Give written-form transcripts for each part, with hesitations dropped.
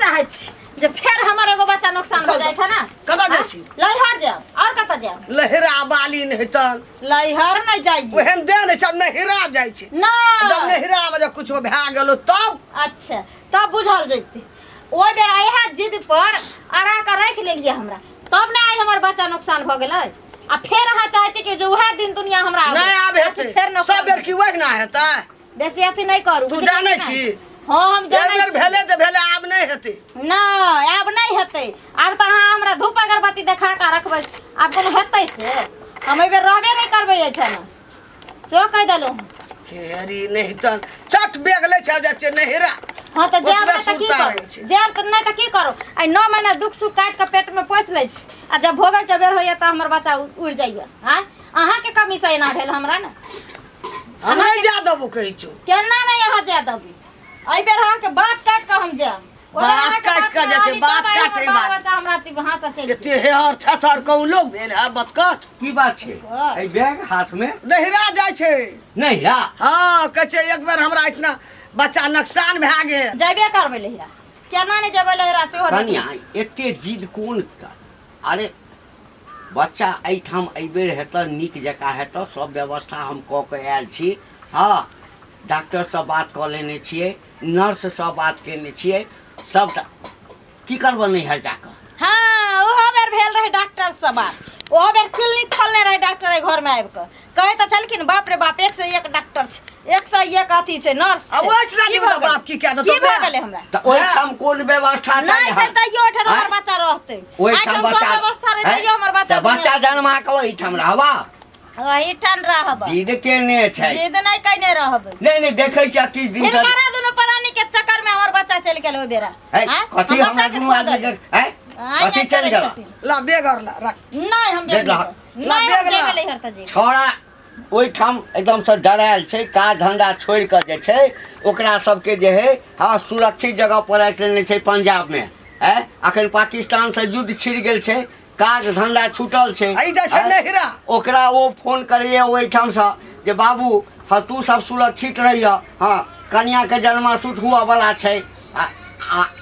चाहे छी जे फिर हमर एगो बच्चा नुकसान हो जाय छ ना कदा जाय छी लहर जाओ और कता जाओ लहरा बाली नहीं त लहर नहीं जाइए ओहन दे नहीं छ नहिरा जाय छी ना जब नहिरा में जब कुछ भै गेलो तब अच्छा तब बुझल जैते ओइ बेर आए है जिद पर आरा के रख लेलिए हमरा तब ना आई हमर बच्चा नुकसान भ गेलै आ फिर अहाँ चाहे छी कि जो उहे दिन दुनिया हमरा नहीं आब हेतै सब बेर की वही ना हेतै बेसी अथी नहीं करू तू जानै छी हां हम जानै छी भेले त भेले आब नहीं हेतै ना आब नहीं हेतै आब त अहाँ हमरा धूप अगरबत्ती देखा के रखबै आब कोनो हेतै से हम एबे रहबे नहीं करबै एठाम सो कह देलौ हेरी नहीं त चट बेग ले छ जे नहिरा हां त जाब त की करू जाब त नहीं त की करू आई 9 महीना दुख सुख काट के पेट में पोस लै छी आ जब भोगल के बेर होइए त हमर बच्चा उड़ जाइए हां अहाँ के कमी से ना भेल हमरा ना हम नहीं जा देबो कहै छु केना नहीं अहाँ जा देबो आई बेर अहाँ के बात काट के हम जाब बात काट के जे छै बात काटे बात बच्चा हमरा ती वहां से चल एते हेहर थथर कहू लोग भेल है बतकट की बात छै ए बैग हाथ में नहिरा जाय छै नहिरा हां कहे एक बार हमरा इतना बच्चा नुकसान भै गेल जाबे करबै लहरा केना नहीं जेबै लहरा से हो कनिया एते जिद कोन अरे बच्चा एठाम अइबेर हेत निक जका हेत सब व्यवस्था हम क के आयल छी हां डॉक्टर से बात क लेने छियै नर्स से बात केने छियै सबटा की करबो नहीं हर जाकर हां ओहो बेर भेल रहे डॉक्टर से बात ओहो बेर क्लिनिक खोलने रहे डॉक्टर घर में आबि के कहे त चलखिन बाप रे बाप 101 डॉक्टर छै 101 अथी छै नर्स अब ओठरा की बाप की कह दो की भ गेलै हमरा त ओठाम कोन व्यवस्था छै नहीं छै तइयो ओठर हमर बच्चा रहतै ओठाम बच्चा व्यवस्था रहे तइयो हमर बच्चा बच्चा जन्मा के ओठाम रहबा वही ठन रहब जिद केने छै जिद नहीं कइने रहब नहीं देखै छी 30 दिन से हिनकरा दुनु प्राणी के चक्कर में हमर बच्चा चल गेल ओ बेरा कथी हमरा दुनु आदमी के कथी चल गेल ला बेग और ला रख नहीं हम ला बेग ला गेलै हर त जी छोरा ओठाम एकदम से डरायल छै काज धंधा छोड़ के जे छै ओकरा सबके जे है हां सुरक्षित जगह पर रखने छै पंजाब में अखन पाकिस्तान से युद्ध छिड़ गेल छै काज धंधा छूटल छै आई जा छै नहिरा ओकरा वो फोन करिए ओठाम से जे बाबू हां तू सब सुरक्षित रहिया हां कन्या के जन्मासुत हुआ वाला छै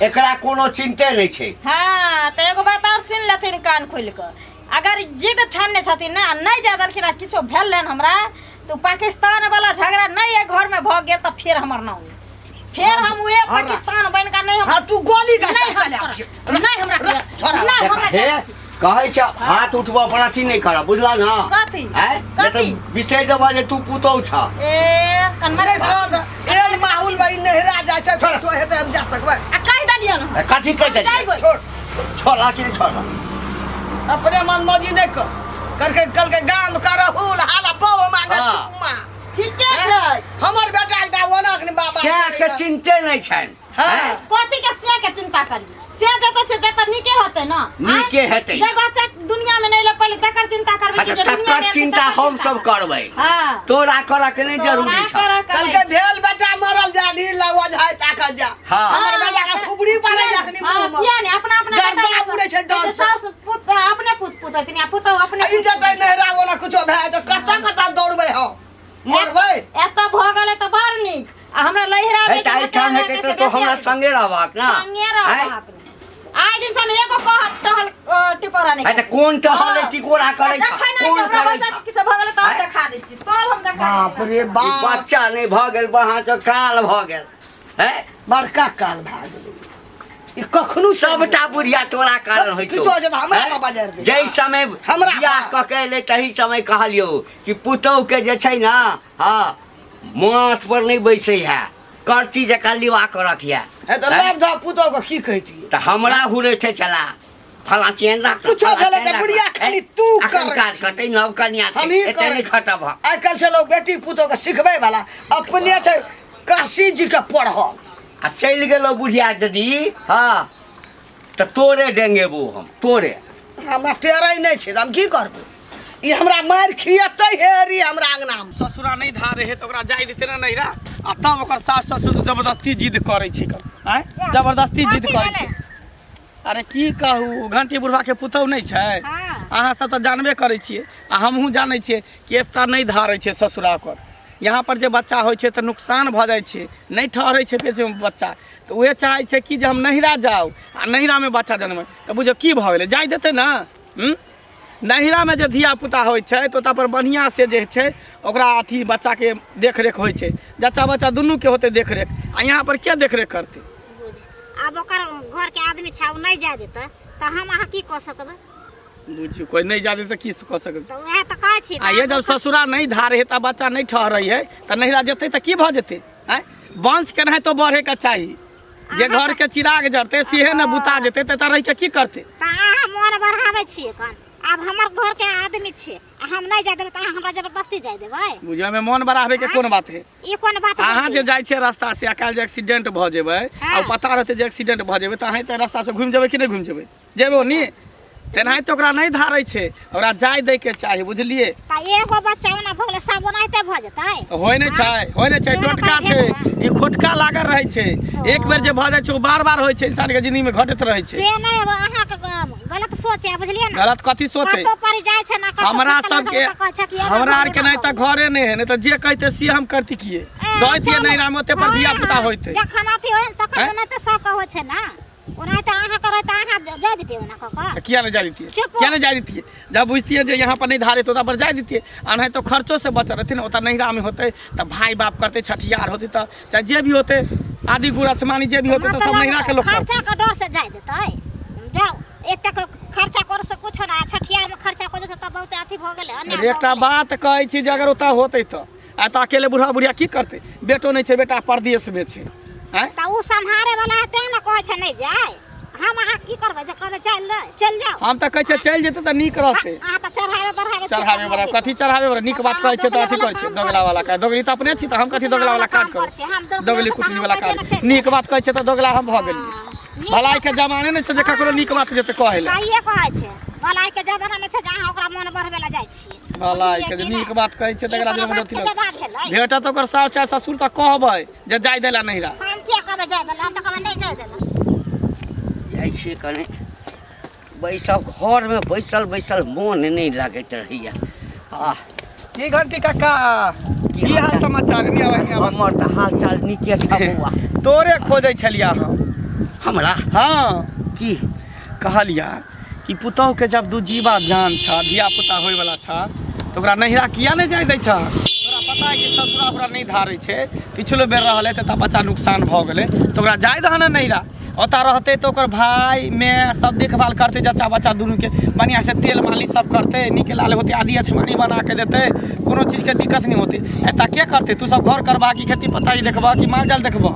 एकरा कोनो चिंते नहीं छै हां त एगो बात और सुन लेथिन कान खोल के अगर जिद ठानने छथिन ना नहीं जादलखिन किछो भेल लेन हमरा तो पाकिस्तान वाला झगड़ा नहीं है घर में भ गेल त फिर हमर नाम फिर हम उहे पाकिस्तान बन का नहीं हां तू गोली का नहीं हमरा छोरा हे कहै छ हाथ उठबो पर अथी नहीं कर बुझला ना कथी कथी विषय देबो जे तू पुतौ छ ए कनमरे ए माहौल भाई नहिरा जाय छै छोरा हेतै हम जा सकबै आ कह दलियन कथी कह दलियन छोड़ छोरा की छोरा अपने मन मौजी नहीं करके कल के गांव करहुल हाला पाव मांगे तुमा ठीक है हमर बेटा एकटा वनक ने बाबा से के चिंते नहीं छन हां कथी के से के चिंता करी से देत छै त निके होतै ना निके हेतै जे बच्चा दुनिया में नहीं लपले तकर चिंता करबै कि दुनिया में चिंता हम सब करबै हां तोरा करे के नहीं जरूरी छ कल के भेल बेटा मरल जा ढीर लगवा जाय ताका जा हमर बेटा के फुबड़ी पाले जखनी मुंह में किया ने अपना गर्दा उड़े छै डर से सास पुत अपने पुत इतनी पुत अपने ई जतै नहिरा वाला कुछो भै त कता दौड़बै हो मरबै एत भ गेलै त बड़ नीक आ हमरा लहरा है ताई काम हेतै तो हमरा संगे रहबाक ना संगे रहबाक आइ दिन सन एको कहत टहल टिपोरा नहीं है त कोन टहल टिकोरा करै छ कोन करै छ किछ भ गेलै त देखा दै छी तब हम देखा बाप रे बाप बच्चा नहीं भ गेल बहा त काल भ गेल है बड़का काल भ गेल ई कखनु सबटा बुढ़िया तोरा कारण होय छौ कितो जे हमरा बाजार दे जै समय हमरा बियाह क के ले तही समय कहलियो कि पुतौ के जे छै ना हां माथ पर नहीं बैसे है करची जका लिवा के रखिया है त लाभ द पुतो को की कहती त हमरा हुरे थे चला फला चेन रख कुछो भेले त बुढ़िया खाली तू कर काज करते नव कन्या छै एते नहीं खटब आइ काल से लोग बेटी पुतो के सिखबै वाला अपने छै काशी जी के पढ़ आ चल गेलो बुढ़िया दीदी हां त तोरे डेंगेबो हम तोरे हमरा टेरै नहीं छै हम की करबो ई हमरा मार खियतै हेरी हमरा अंगना में ससुरा नहीं धारे है तो ओकरा जाय देते ना नहिरा आ तब ओकर सास ससुर जबरदस्ती जिद करे छी जबरदस्ती जिद करे छी अरे की कहू घंटी बुढ़वा के पुतौ नहीं छै अहाँ सब तो जानबे करे छिए आ हमहू जाने छिए कि एकता नहीं धारे छै ससुरा कर यहाँ पर जे बच्चा होय छै त नुकसान भ जाय छै नहीं ठहरै छै पेट में बच्चा तो उहे चाहे छै कि जे हम नहिरा जाउ आ नहिरामे बच्चा जन्मे तऽ बुझियौ की भऽ गेलै जाय देतै ने। नहिरामे जे धिया पुता होइ छै तऽ ओतऽ पर बढ़िआँ से जे छै ओकरा अथी बच्चाके देखरेख होइ छै, जच्चा बच्चा दुनूके होतै देखरेख। आ यहाँ पर के देखरेख करतै? अब ओकर घर के आदमी छै उ नहीं जाय देतै तऽ हम अहाँ की कऽ सकबै? बुझियौ कोई नहीं जादे तऽ की कऽ सकबै? तऽ वएह तऽ कहै छी। आ ये जब ससुरा नहीं धारे है, तब बच्चा नहीं ठहरै है तऽ नहिरा जेतै तऽ की भऽ जेतै? वंश केनाहे तो बढ़ेके चाही। जे घर के चिराग जरते सेहे ने बुता जेतै तऽ रहि के की करतै? तऽ अहाँ मोन बढ़ाबै छियै कन। अब हमर घर के आदमी छियै, हम नहीं जाय देबै तऽ अहाँ हमरा जबरदस्ती जाय देबै? बुझियौ में मोन बढ़ाबै के कोन बात है? ई कोन बात? अहाँ जे जाइ छियै रास्ता से काल्हि जे एक्सीडेंट भऽ जेबै आ पता रहतै जे एक्सीडेंट भऽ जेबै तऽ अहाँ तऽ रास्ता से घुमि जेबै कि नहीं घुमि जेबै? जेबो नी तेनाहिते ओकरा नहीं धारै छै, ओकरा जाय दै के चाही, बुझलिए? तऽ एगो बच्चा ओना भऽ गेलै सब ओनाहिते भऽ जेतै? होइ नहि छै टोटका छै, ई खोटका लागल रहै छै। एक बेर जे भऽ जाइ छै ओ बार बार होइ छै, इंसान के जिंदगी में घटैत रहै छै। से नहीं अहाँ के गलत सोच है, बुझलिए ना? गलत कथी सोचे? हमरा सबके हमरा आर के नहीं तो घरे नहीं है, नहीं तो जे कहते से हम करती किए दैतिए नहिरा में ओते पर धिया पुता होइते। जखन अथी होय तखन ओनाहिते सब के होइ छै ना, ओनाहिते अहाँ करे तऽ अहाँ जाय दितियै ना कका? किया नहीं जाय दितिए? किया नहीं जाय दितिए? जब बुझतिए जे यहाँ पर नहीं धारे तो पर जाय दितिए। आ नहीं तो खर्चों से बच रहती ना, ओता नहिरा में होते तो भाई बाप करते, छठियार होती तो चाहे जे भी होते आदि गुरछमानी जे भी होते तो सब नहिरा के लोग खर्चा के डर से जाय देतै? जाओ एते खर्चा कर से कुछ ना, छठियार में खर्चा कर देतै त बहुत अथी भ गेलै। एकटा बात कहै छी जे अगर ओता होते तो आ त अकेले बुढ़ा बुढ़िया की करते? बेटो नहीं छै, बेटा परदेश में छै। तऽ उ संहारे वाला है तें ना कहै छै नहीं जाय। हम अहाँ की करबै? जे कहबै चल जाओ, हम तऽ कहै छै चल जेतै तऽ नीक रहतै। अहाँ तऽ चढ़ावे बड़ा कथी चढ़ावे बड़ा नीक बात कहै छै तऽ अथी कहै छै दोगला वाला का। दोगली तऽ अपने छी तऽ हम कथी दोगला वाला काज करब? दोगली कुटनी वाला काज नीक बात कहै छै तऽ दोगला हम भऽ गेलियै। भलाई के जमाने नहीं छै जे ककरो नीक बात जेतै कहै ले। सहिए कहै छै, भलाई के जमाना नहीं छै जे अहाँ ओकरा मन बढ़बै ला जाइ छी। भलाई के जे नीक बात कहै छै तकरा जे मदद भेटा तऽ ओकर सास चाहे ससुर तऽ कहबै जे जाय देला नहिरा। हम के कहबै जाय देला? हम तऽ कहबै नहीं जाय देला। जाइ छियै कने बैसल घर में बैसल मोन नहीं लागैत रहैया। की घंटी काका की हाल समाचार? हमर तऽ हाल चाल नीके छै बौआ। तोरे खोजै छलिया हम। हमरा? हाँ की कहलिया कि पुतहु के जब दू जीवा जान छ, धिया पुता होय वाला छ तो ओकरा नहिरा किया नहीं जाय दै छ? तोरा पता है कि ससुरा ओकरा नहीं धारै छै, पिछलो बेर रहले तऽ बच्चा नुकसान भऽ गेलै तो ओकरा जाय दह ना नहिरा। ओता रहते तो ओकर भाई मैं सब देखभाल करते, जच्चा बच्चा दुनू के बढ़िया से तेल मालिश सब करते, निके लाल होते, आदि अछमानी बना के देते, कोनो चीज के दिक्कत नहीं होती। एता के करते? तू सब घर करबा कि खेती पतारी देखबा कि माल जाल देखबा?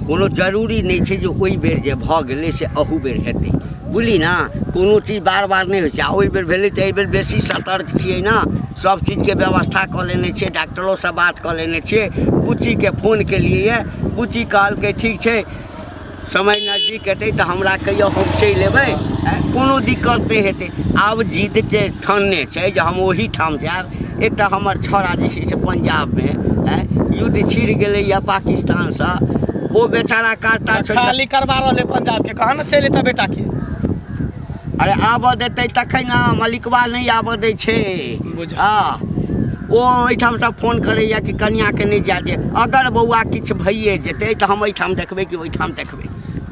कोनो जरूरी नहीं छै जे ओहि बेर जे भऽ गेलै से अहू बेर हेतै, बुझली ना? कोनो चीज बार बार नहीं होइ छै। ओहि बेर भेलै तऽ एहि बेर बेसी सतर्क छियै ना, सब चीजके व्यवस्था कऽ लेने छियै, डॉक्टरों से बात कऽ लेने छियै। बुच्चीके फोन केलियै, बुच्ची कहलकै ठीक छै समय नजदीक हेतै तऽ हमरा कहियो हम चलि अयबै, कोनो दिक्कत नहीं हेतै। आब जिद जे ठानने छै जे हम ओही ठाम जायब। एक तऽ हमर छौड़ा जे छै से पंजाबमे युद्ध छिड़ गेलै या पाकिस्तानसँ, वो बेचारा काटता खाली करवा रहले पंजाब के, कहाँ ना चल एता बेटा के? अरे आबऽ देतै तखन ना, मलिकवा नहीं आबऽ दै छै। हाँ ओ एहिठाम से फोन करैया कि कनिया के नहीं जाय दे। अगर बौआ किछु भइए जेतै तऽ हम एहिठाम देखबै कि ओहिठाम देखबै?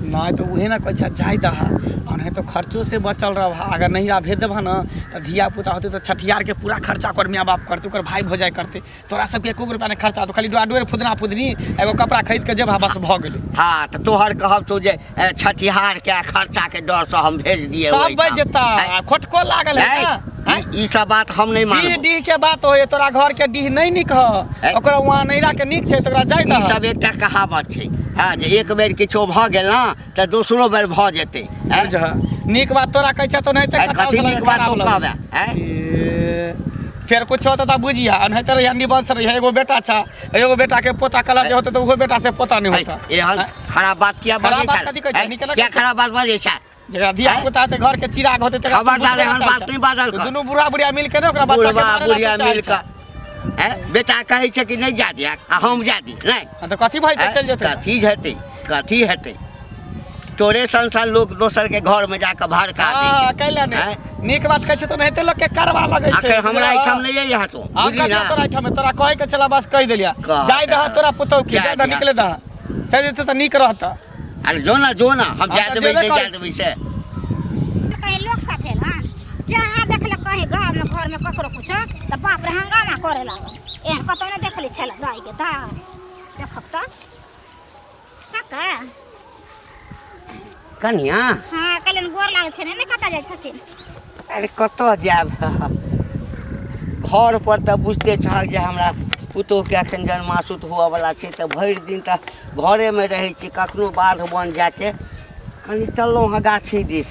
नहीं तो उहे ना कहै छै जाय दहा, और नहीं तो खर्चों से बचल रहा। अगर नहिरा भेज देबा ना तो धिया पुता होते तो छठियार के पूरा खर्चा ओकर माँ बाप करते, ओकर भाई भौजाई करते। तोरा सबके एको रुपया नहीं खर्चा, तो खाली डोर फुदना फुदनी एगो कपड़ा खरीद के जेबा बस भऽ गेलै। हाँ तो तोहर कहब तो जे छठिहार के खर्चा के डर से हम भेज दिए सब बच जेता, खोटको लागल है ना। ई सब बात हम नहीं मानब। डीह के बात होय, तोरा घर के डीह नहीं निक ह, ओकरा वहां नहिरा के निक छै, तोरा जाय दह। ई सब एकटा कहावत छै, हाँ जे एक बेर किछो भऽ गेल ना तऽ दोसरो बेर भऽ जेतै। नीक बात तोरा कहै छ तो नहीं तऽ कथी नीक बात तो कहबे? फिर कुछ होता था बुझिया, नहीं तो रहिया निबंस रहिया। एगो बेटा छ, एगो बेटा के पोता कला जे होता तो वो बेटा से पोता नहीं होता। एहन खराब बात किया बजै छै? क्या खराब बात बजै छै? जेकरा धिया पुता ते घर के चिराग होते ते खबरदार एहन बात नहीं बाजल कर। दुनू बुढ़ा बुढ़िया मिल के ने ओकरा बच्चा के बुढ़िया मिल के बेटा कहै छै कि नहीं जा दिया आ हम जा दी नहीं तो कथी भाई चल जेतै? कथी हेतै? कथी हेतै? तोरे संसार लोग दोसर के घर में जाकर भड़का दै छै। कैला नहीं नीक बात कहै छै तो नहीं लोग के करवा लगे छै आखिर हमरा एठाम नहीं है यहाँ तो हां बुझली ना तोरा एठाम तोरा कहे के चला बस कह देलिया कह जाय दह तोरा पुतौ के जा जाय दह दिया। निकले दह चल जेते त नीक रहता अरे जो ना हम हाँ, जा तो देबै जेबे नहीं करै जा देबै से कहीं लोग सब भेल हां जहाँ देखल कहीं गाँव में घर में ककरो कुछ तो बाप रे हंगामा करे लागल एहन कतौ नहीं देखली छल गाय के दा देखब त काका कनिया हाँ कलन गोर लागे छै ने कतऽ जाइ छथिन अरे कतऽ जायब घर पर तऽ बुझते छहक जे हमरा पुतोहके एखन जन्मासुत हुअवला छै तऽ भरि दिन तऽ घरेमे रहै छी कखनो बाध बन जाके कनि चललहुँ हँ गाछी दिस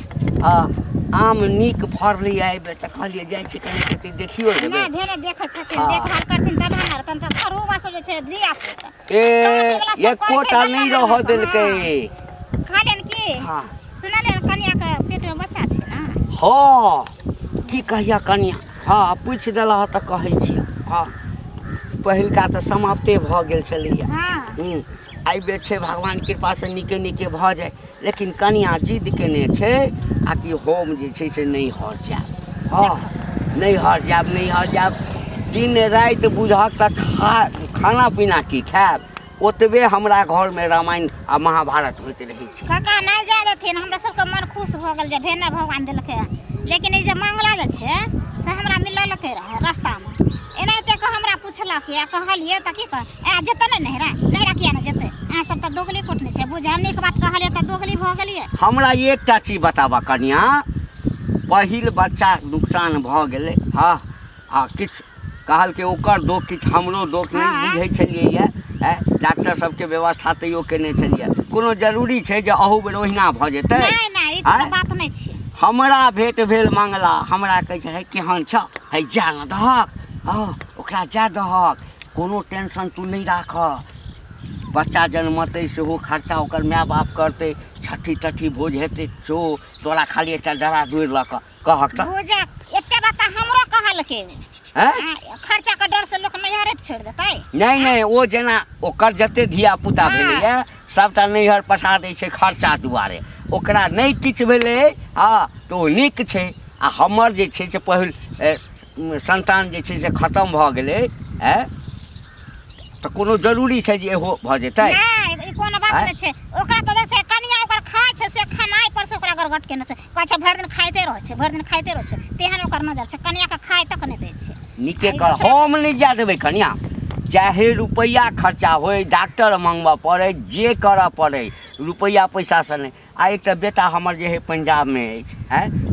आम नीक फड़लै एहिबेर तऽ कहलिए जाइ छी कनि कति देखियो नहीं लेबै ढेरे देखे छथिन हाँ। देखभाल करथिन तब ना तन त खरुआ सब जे छै दिया पुता ए एकोटा नहि रहऽ देलकै खालेन की हाँ सुनले कन्या के पेट में बच्चा छै ना हाँ की कहिया कनिया हाँ पूछि देलह तऽ कहै छियै हाँ पहिलका तऽ समाप्ते भऽ गेल छलैया हाँ एहि बेर छै भगवान कृपासँ नीके नीके भऽ जाय लेकिन कनिया जिद केने छै आ कि हम जे छै से नहि हर जायब हाँ नहीं हर जायब दिन राति बुझक तऽ खाना पीना की खायब ओतबे हमरा घरमे रामायण आ महाभारत होइत रहै छै काका नहीं जाय देथिन हमरा सबके मन खुश भऽ गेल जे भेने भगवान देलकै लेकिन ई जे मंगला जे छै से हमरा मिललकै रहे रास्ता में एनाहिते के हमरा पूछलक या कहलिए त की कह आ जते नहीं नहिरा किया नहीं जते आ सब त दोगली कोटने छै बुझा नीक बात कहलिए त दोगली भऽ गेलिए हमरा एकटा चीज बताबऽ कनिया पहिल बच्चा नुकसान भऽ गेलै हाँ हाँ किछु कहलकै ओकर दो किछु हमरो दो नहि बुझै छलियै डॉक्टर सबके व्यवस्था तैयो केने छलियै कोनो जरूरी छै जे अहू बेर ओहिना भऽ जेतै नहीं ई त बात नहीं छै हमरा भेट भेल मंगला हमरा कहै छै हे केहन छ हे जा न दहक हाँ ओकरा जा दहक कोनो टेंशन तू नहीं राख बच्चा जन्मतै सेहो खर्चा ओकर माय बाप करतै छठी तठी भोज हेतै जो तोरा खाली एकटा जरा दूर लऽ कऽ कहक तऽ बुझा एते बात हमरो कहलकै हैं खर्चा के डर से लोग नैहरे छोड़ देतै नहीं ओ जेना ओकर जते धिया पुता भेलैया सबटा नैहर पठा दै छै खर्चा दुआरे ओकरा नहीं किछु भेलै हाँ तऽ ओ नीक छै आ हमर जे छै से पहिल संतान जे छै से खत्म भऽ गेलै तऽ कोनो जरूरी छै जे एहो भऽ जेतै नहीं ई कोनो बात नहीं छै ओकरा त देख छै कनिया ओकर खाय छै से खानाइ पर से ओकरा गरगट केने छै कहै छै भरि दिन खाइते रहै छै तेहन ओकर नजर छै कनिया के खाय तक नहीं दै छै नीके कर हम नहीं जा देबै कनिया चाहे रुपैया खर्चा होय डॉक्टर मंगबऽ पड़ै जे करऽ पड़ै रुपैया पैसासँ नहि आ एकटा बेटा हमर जे है पंजाबमे अछि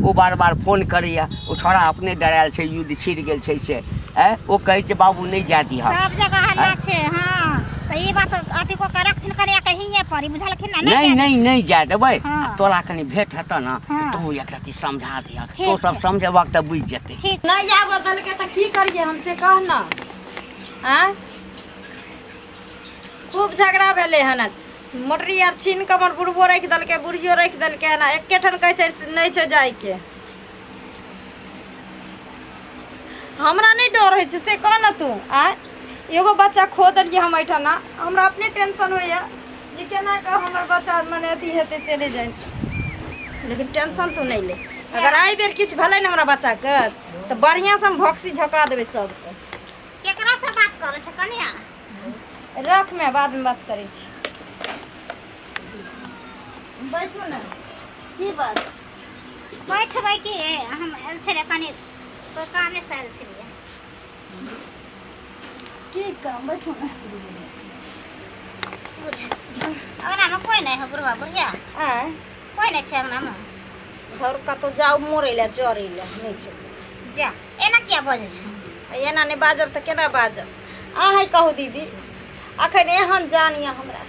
ओ बार बार फोन करैया ओ छोड़ा अपने डरायल छै युद्ध छिड़ गेल छै से ओ कहै छै बाबू नहीं जा दिह सब जगह हल्ला छै हां त ई बात अथी को के रखथिन कनिया के हिये पड़ी बुझलखिन ना नहीं जा देबै हाँ। तोरा कनि भेट हेतऽ ना हाँ। तू एक रत्ती समझा दिह ठीक तो सब छै। समझेबक तऽ बुझि जेतै ठीक नहीं आबऽ देलकै तऽ की करिए हमसे कह ना आँ खूब झगड़ा भेलै हन मोटरी आर छीन कऽ हमर बुढ़बो राखि देलकै बुढ़ियो राखि देलकै हन एके ठन कहै छै नहीं छै जाइके हमरा नहीं डर होइ छै से कह ना तू आँ एगो बच्चा खो देलियै हम एहिठाम ना हमरा अपने टेंशन होइए जे केना कऽ हमर बच्चा मने अथी हेतै से ले जाए लेकिन टेंशन तू नहीं ले अगर एहि बेर किछु भेलै ने हमरा बच्चाके तऽ बढ़िआँसँ हम भक्सी झोका देबै सबके केकरा से बात करे छै कनिया रख मैं बाद में बात करै छी बैठू ना की बात बैठबै की हम आयल छलियै कनि कोई कामे से आयल छलियै की काम बैठू ना बुझ अंगना में कोई नहीं है बुढ़वा बुढ़िया आँय कोई नहीं छै अंगना में धर कतहु जाउ मोरै लए जरै लए नहि छै जा एना किया बजे छै एना नहि बाजब तऽ केना बाजब अहाँ कहू दीदी अखन एहन जानिए हमरा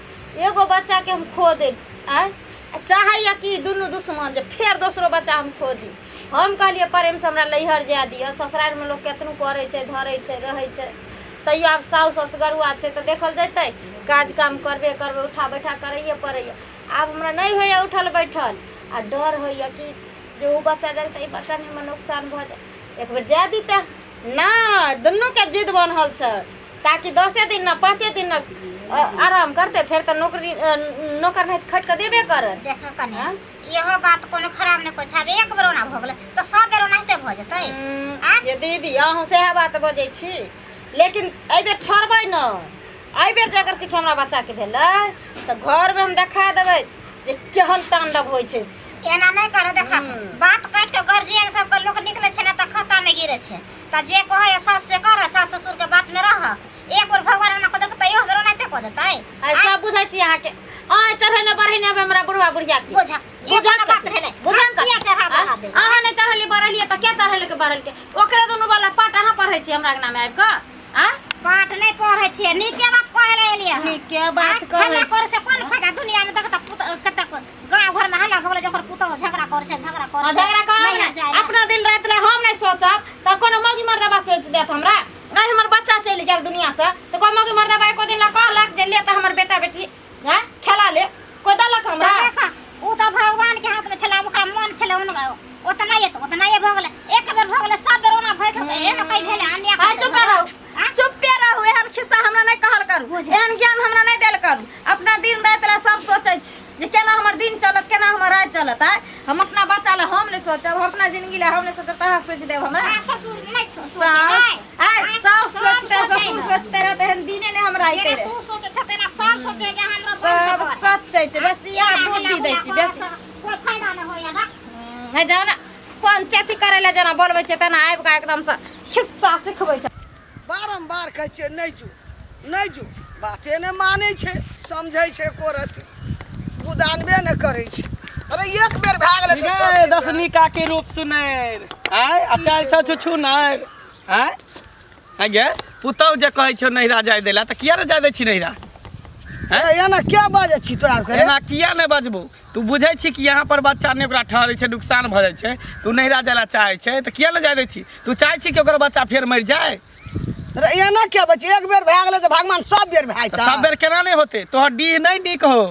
एगो बच्चाके हम खो दे आँय चाहैया कि दुनू दुश्मन जे फेर दोसरो बच्चा हम खो दी हम कहलिए प्रेमसँ हमरा नैहर जाए दिअ ससुरालमे लोक केतनो करै छै धरै छै रहै छै तैयो आब साउस ससुगरुआ छै तऽ देखल जेतै काज काम करबे उठा बैठा करैए पड़ैए आब हमरा नहीं होइए उठल बैठल आ डर होइए कि जे ओ बच्चा जाए तऽ ई बच्चा नहि हमरा नुकसान भऽ जाए एक बेर जाए दीते नहि दुनूके जिद बनल छै ताकि 10 दिन न 5 दिन न आराम करते फिर तो नौकर नहीं खट के देबे करत देखा कनिया यहो बात कोनो खराब नहीं कोइ छाबे एक बेर ओना भ गेलै त सब बेर ओनाहिते भ जेतै ये दीदी अहूँ सएह बात बजै छी लेकिन एहि बेर छोड़बै न एहि बेर जे अगर किछु हमरा बच्चाके भेलै तऽ घरमे हम देखा देबै जे केहन तांडव होइ छै एना नहीं करो देखा बात काट के गार्जियन सब के लोग निकले छै ना त खाता में गिरे छै त जे कहे सास से कर सास ससुर के बात में रह एक बार भगवान ना को देतै यो बेर ओनाहिते को देतै आई सब बुझै छी अहाँ के आय चढ़ै न बढ़ै न हमरा बुढ़वा बुढ़िया के बुझा बुझा बात भेलै बुझा किया चढ़ा बढ़ा दे अहाँ ने चढ़ली बढ़लिए त के चढ़ले के बढ़ल के ओकरे दुनु वाला पाट अहाँ पढ़ै छी हमरा नाम आबि क आ पाठ नहीं पढ़ै छियै नीके बात कहै ले एलियै नीके बात कहै करे से कोन फायदा दुनिया में देखता कते गांव घर में हल्ला होले जकर पुतो झगड़ा करे छै झगड़ा करे अपना दिन रात ले हम नहीं सोचब त कोनो मौगी मर्दबा सोच देत हमरा आई हमर बच्चा चलि गेल दुनिया से त कोई मौगी मर्दबा एको दिन ला कहलक जे ले त हमर बेटा बेटी हैं खेला ले कोई दलक हमरा उ त भगवान के हाथ में छला ओकरा मन छले ओतना ये भ गेले एक बेर भ गेले सब बेर ओना भइत त एना कई भेले अन्य आ चुप रहू एहन खिस्सा हमरा नहीं कहल करू एहन ज्ञान हमरा नहीं देल करू अपना दिन रात ला सब सोचै छी जे केना हमर दिन चलत केना हमर रात चलत है हम अपना बच्चा ला हम नहीं सोचब हम अपना जिंदगी ला हम नहीं सोचब तहाँ सोच देब हमरा ससुर नहीं सोचे आई सब सोचते ससुर सोचते रहते हैं दिने ने हमरा आइते रहे तू सोचे छते ना सब सोचे जे हमरा सब सोचै छै बस यार बुद्धि दै छी बस कोई फायदा नहीं होया ना नहीं जाओ ना पंचायती करे ला जना बोलबै छै तना आबि का एकदम से खिस्सा सिखबै छै बारम्बार कहै छियै नहीं जो बाते नहीं मानै छै समझै छै कोरत बुदानबे नहीं करै छै अरे एक बेर भए गेलै तऽ सब दिन दसनी का के रूप सुनैर आय आ चाल छ छु नैर आय आगे पुतौ जे कहै छौ नहिरा जाय देला त किया रे जाय दै छी नहिरा अरे एना क्या बाजै छी तोरा करे एना किया नहीं बजबू तू बुझै छी कि यहाँ पर बच्चा ने ओकरा ठहरै छै नुकसान भ जाइ छै तू नहिरा जायला चाहै छै त किया ले जाय दै छी तू चाहै छी कि ओकर बच्चा फेर मरि जाए अरे एना क्या बची एक बेर भए गेलै तऽ भगवान सब बेर भए त सब बेर केना नहीं होते तोहर डीह नहीं निक हो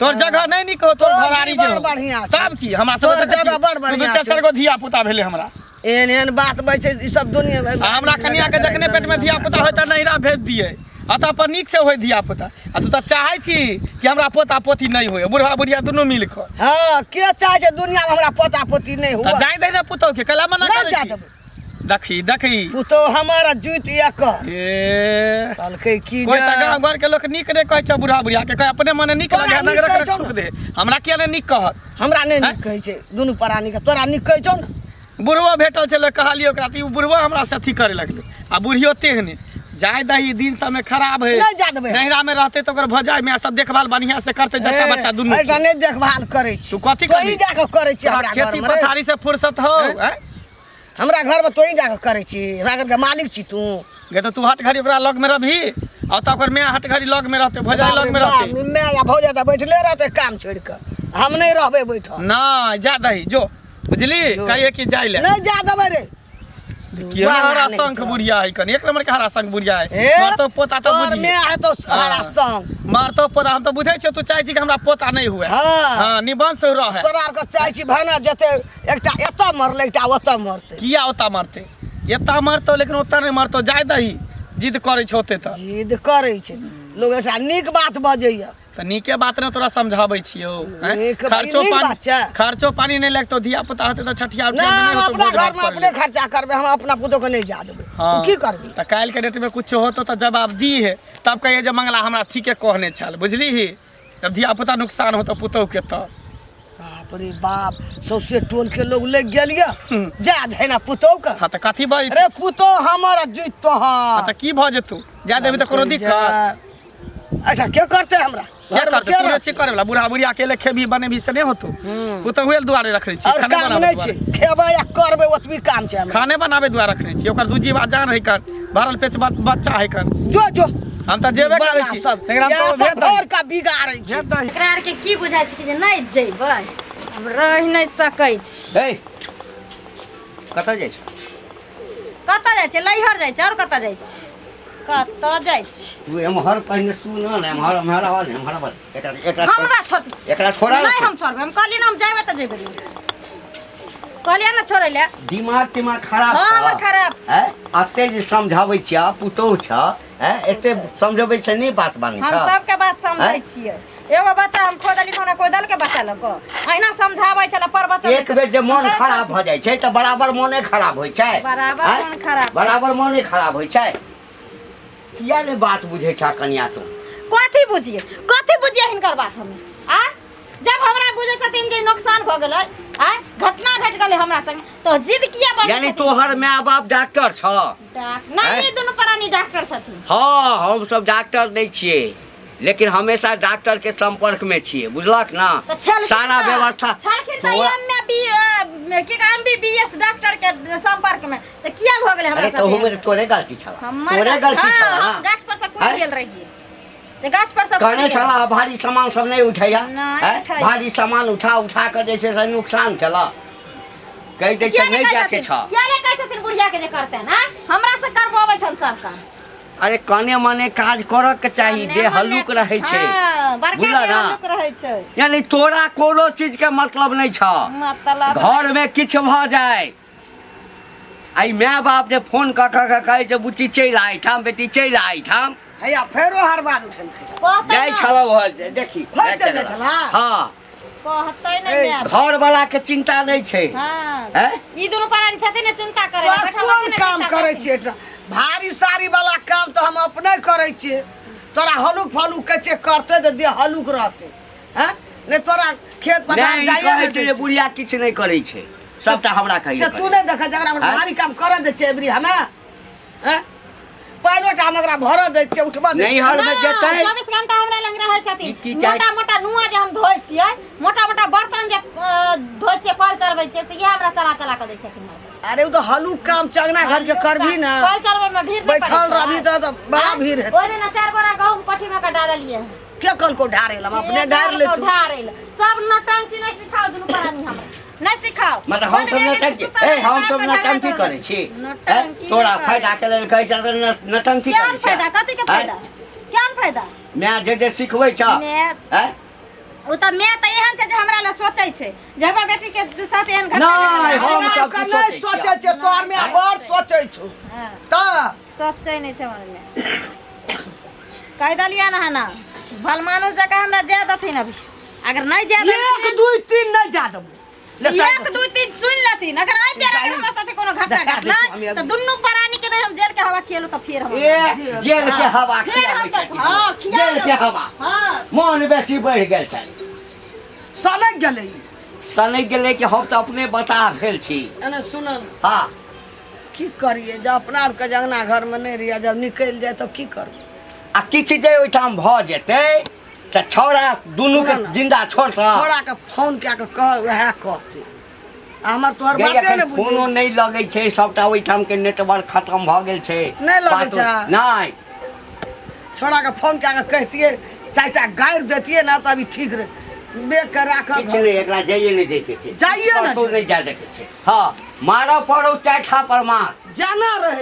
तोहर जगह नहीं निक हो तोहर घरारी जे बड़ हो बढ़िया छै। तब की हमरा सब तोहर जगह बड़ बढ़िया दू चार छै। गो धिया पुता भेले हमरा एहन बात बचे ई सब दुनिया में आ हमरा कनिया के जखने पेट में धिया पुता होय त नहिरा भेज दिए अतः पर नीक से होय धिया पुता आ तू त चाहै छी कि हमरा पोता पोती नहीं होय बुढ़वा बुढ़िया दुनू मिल क हां के चाहे छै दुनिया में हमरा पोता पोती नहीं हुआ त जाय दे ना पुतौ के कला मना नहीं करे जा छी देबै। देखी पुतो हमारा जुत एक ए कहलकै की कोई त जा गांव घर के लोग नीक ने कहै छै बुढ़ा बुढ़िया के कहे अपने मने नीक तोरा लगे नीक नगर कहै के छौ थूक ने। दे हमरा किया ने नीक कहत हमरा नहीं नीक कहै छै दुनू प्राणी के तोरा नीक कहै छौ ने बुढ़वा भेटल छले कहलिए ओकरा त बुढ़वा हमरा से अथी करे लगले आ बुढ़ियो तेहने जाय दही दिन समय खराब है नहीं जा देबै नहिरा में रहते तो ओकर भजाय में सब देखभाल बढ़िया से करते जच्चा बच्चा दुनू ऐसा नहीं देखभाल करै छी तू कथी तोही करबी जाके करै छी हमरा घर खेती में पथारी से फुर्सत हो हैं? हमरा घर में तोही जाके करै छी हमरा घर के मालिक छी तू गे तो तू हट घड़ी ओकरा लग में रहबी और त ओकर मैं हट घड़ी लग में रहते भजाय लग में रहते मैं या भौजा त बैठले रहते काम छोड़ के हम नहीं रहबे बैठल ना जा दही जो बुझली कहिए कि जाय ले नहीं जा देबै रे देखिए हरा संख बुढ़िया है कन एक नंबर के हरा संख बुढ़िया है ए, मार तो पोता तो तोर बुझी में है तो हरा हाँ। संग मार तो पोता हम तो बुझे छ तू चाहे छी कि हमरा पोता नहीं हुए हाँ। हां निबंस रहे तोरा आर के चाहे छी भाना जते एकटा एतऽ मरले एकटा ओतऽ मरते किया ओता मारते एता मारतो लेकिन ओता नहीं मारतो जाय दही जिद करे छ होते त जिद करै छै लोग एकटा नीक बात बजैया त नीके बात ने तोरा समझाबै छियो हैं? नीक खर्चो नीक पानी बात छै। खर्चो पानी नहीं लगतो धिया पुता होते त छठिया ना उठिया नहीं हम होतो अपना भोज घर भात में कर अपने खर्चा करबे हम अपना पुतो के नहीं जा देबै तू की करबी त काल के डेट में कुछ होतो त जवाब दी है तब कहिए जे मंगला हमरा ठीके कहने छल बुझली ही जब धिया पुता नुकसान होतो पुतो के त बाप रे बाप सौसे टोल के लोग लग गेलिया जा धैना पुतो के हां त कथी बाज अरे पुतो हमारा जुत तो हां त की भ जेतू जा देबी त कोनो दिक्कत अच्छा क्या करते हमरा क्या घर में करते क्या पूरे रहते? चीज करे वाला बुढ़ा बुढ़िया अकेले खेबी बनेबी से नहीं होतो पुतो हुएल दुआरे रखने छी और खाने काम बनावे नहीं छै दुआरे। खेबै या करबै ओतबी काम छै हमरा खाने बनावे दुआरे रखने छी ओकर दूजी बात जान है कर भरल पेट बच्चा है कर जो जो हम त जेबे करे बला छी सब लेकिन हम इएह तो सब भेज दही घर का बिगाड़ै छै भेज दही एकरा आर के की बुझाइ छै कि जे नहीं जेबै हम रह नहीं सकै छी ए कतऽ जाइ छ कतऽ जाइ छै लैहर जाइ छै और कतऽ जाइ छै कतऽ जाइ छै तू एम्हर पहिने सुन न एम्हर एम्हर आवाज एम्हर आवाज हमरा छोड़ एकरा छोड़ा नहीं हम छोड़बै हम कहलिए ना हम जेबै त जेबै कहलिए ना छोड़ै ले दिमाग तिमाग खराब हाँ, छ हमर खराब छै। हैं? अते जे समझाबै छियै पुतौह छ हैं एते समझाबै छै नहीं बात बानी हम छ सबके बात समझै हैं? छियै एगो बच्चा हम खो देली हमरा कोई दल के बच्चा लोग को अहिना समझाबै छला पर बच्चा एक बेर जे मन खराब भ जाइ छै त बराबर मोने खराब होइ छै बराबर आँय? मन खराब बराबर मोने खराब होइ छै किया ने बात बुझै छ कनिया तू कथी बुझिए हिनकर बात हमें आ जब हमरा बुझे छथिन जे नुकसान भ गेलै आ घटना घट गेलै हमरा संग तो जिद किया बन यानी तोहर माय बाप डॉक्टर छ नहीं दोनों प्राणी डॉक्टर छथिन हाँ हम सब डॉक्टर नहीं छिए लेकिन हमेशा डॉक्टर के संपर्क में छिए बुझलक ना तो छलखिन सारा त- व्यवस्था छलखिन त तोरा- MBBS डॉक्टर के संपर्क में तो किया भ गेलै हमरा अरे तो साथे? में तोरे गलती छला हमर तोरे गलती हाँ, छला हम गाछ पर से कूद आँय? गेल रहिए ते गाछ पर से कूद कहने गेल। छला भारी सामान सब नहीं उठैया नहीं हैं? उठैया। भारी सामान उठा कर जैसे से नुकसान केला कह दे किया छै नहीं कहै जाके छथिन? छ किया नहीं कहै छथिन बुढ़िया के जे करते हैं हमरा से करवाबै छन सब काम अरे कने मने काज करक के चाहिए दे हल्लुक रहे छै हाँ, बड़का बुझला दे ना? हल्लुक रहै छै यानी तोरा कोनो चीज के मतलब नहीं छ मतलब घर में किछ भ जाए आई माय बाप जे फोन कहे जे बुच्ची चल आई ठाम बेटी चल आई ठाम हैया फेरो हर बात उठल कहतै जाय ना, छल देखी फेर चल जाइ छला? हाँ कहतै नहीं ए, मैं घर वाला के चिंता नहीं छै हाँ हैं? ई दोनों प्राणी छथिन ने चिंता करे तोरा बैठा कोन बैठा काम चिंता करै करथिन। छियै एकटा भारी सारी वाला काम तो हम अपने करै छियै तोरा हलुक फलुक के जे करते तो दे हलुक रहते हैं ने तोरा खेत पथार नहीं जाइए कहे ने छै दै जे छै। बुढ़िया किछ नहीं करे छै सबटा हमरा से कहिए तू नहीं देखा जगरा हैं? भारी काम करे दे छै एबरी हमे हैं पाइलोटा हम एकरा भर दे छै उठबा दे नहीं छै। हर में जेतै 24 घंटा हमरा लग रहै छथिन ई की चाही? मोटा मोटा नुआ जे हम धोइ छियै मोटा मोटा बर्तन जे धोइ छियै कल चलबै छियै से ये हमरा चला के दै छथिन अरे उ तो हलुक काम चगना घर के करबी ना कल चलबै में भीड़ नहीं बैठल रहबी तो बड़ा भीड़ है ओइ दिन 4 बोरा गहूम कोठी में का डाललिए के कल को ढारे हम अपने ढार ले तू ढारेल सब नटंकी नहीं सिखाओ दुनु प्राणी हमरा नहीं सिखाओ मतलब हम सब नटंकी हम सब नटंकी करे छी हैं? तोरा फायदा के लेल कहै छै नटंकी क्या करे फायदा कथी के फायदा क्या फायदा मैं जे सिखबै छ मैं हैं? ओ त मैं त एहन छै जे हमरा ले सोचै छै जे हमरा बेटी के साथ एहन घटना नहीं, हम हम सब सब की सोचै सोचे छियै? छै तोर में बड़ सोचे छु हाँ, त सोचै नहीं छै हमरा ले कह दलिया ना ना भल मानुस जका हमरा जाय दथिन अभी अगर नहीं जाय एक दू तीन नहीं जा दबो एक दू तीन सुन लेथिन अगर आई प्यार अगर हमरा साथे कोनो घटना देखा घटला देखो, हम तो दुन्नु प्राणी के नहीं हम जेल के हवा खियलु तो फिर हम ए जेल के हवा फिर हम खियाबै तो हां छै जेल के हवा हां मन बेसी बढ़ गेल छै सनक गेलै सनक गेलै कि हम तऽ अपने बता भेल छी एने सुनल हाँ की करिए जब अपना आर के जगना घर में नहीं रहिए जब निकल जाए तो की करू आ किछु जे ओहिठाम भऽ जेतै तऽ छौड़ा दुनू के सुनऽ ना। जिंदा छोड़ता छोड़ा के फोन कए के कह वएह कहते आ हमर तोहर गे, बाते एखन ने फोनो बुझी नहीं लगै छै सबटा ओहिठाम के नेटवर्क खत्म भऽ गेल छै नहीं लगै बातो- छै? नहीं छोड़ा के फोन कए के कहतिए चारिटा गारि देतिए ना तभी ठीक रहे बेग के राखब किछु नहीं एकरा जाइए नहीं देखे छै जाइए नहि कतहु नहीं जा देखे छै हाँ मारऽ पड़ौ चाठा पर मार जाना रहे